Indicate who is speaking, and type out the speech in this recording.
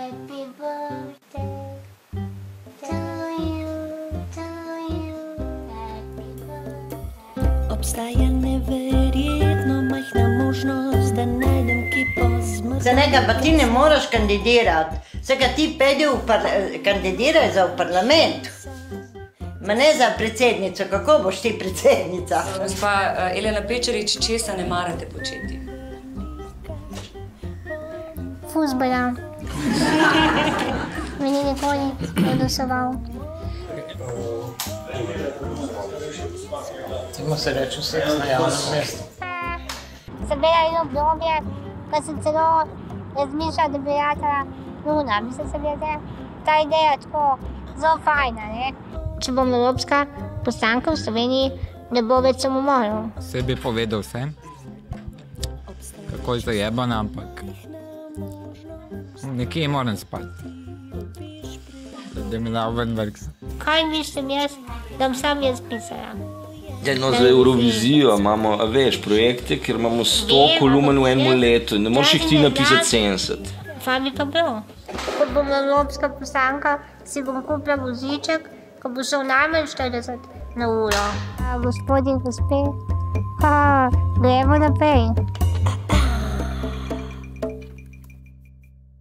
Speaker 1: Happy birthday to you, happy birthday.
Speaker 2: Obstaja neverjetno majhna možnost, da najdem kipo z mrzlo.
Speaker 3: Za njega pa ti ne moraš kandidirati. Vse ga ti pedi kandidiraj za v parlament. Ma ne za predsednico, kako boš ti predsednica?
Speaker 4: Gospa Elena Pečarič, česa ne marate početi?
Speaker 1: Fuzbala. Mi ni nikoli odnosoval.
Speaker 5: Temu se reče seks na javnem mestu.
Speaker 1: Sem bila eno obdobje, ko sem celo razmišljala, da bi ratala nuna. Mislim, da je ta ideja tako zelo fajna, ne? Če bom evropska poslanka v Sloveniji, ne bo več samomorov.
Speaker 6: Vse bi povedal vsem, kako je zajebana, ampak nekje moram spati, da mi dal ven vrk.
Speaker 1: Kaj mislim jaz, da bom sam jaz pisala?
Speaker 7: No, za Eurovizijo imamo, veš, projekte, kjer imamo 100 kolumen v enem letu. Ne moreš jih ti napisati 70.
Speaker 1: Fajn bi pa bilo. Ko bom evropska poslanka, si bom kupila voziček, ko bo šel najmanj 40 na uro. Gospod in gospe, gremo naprej.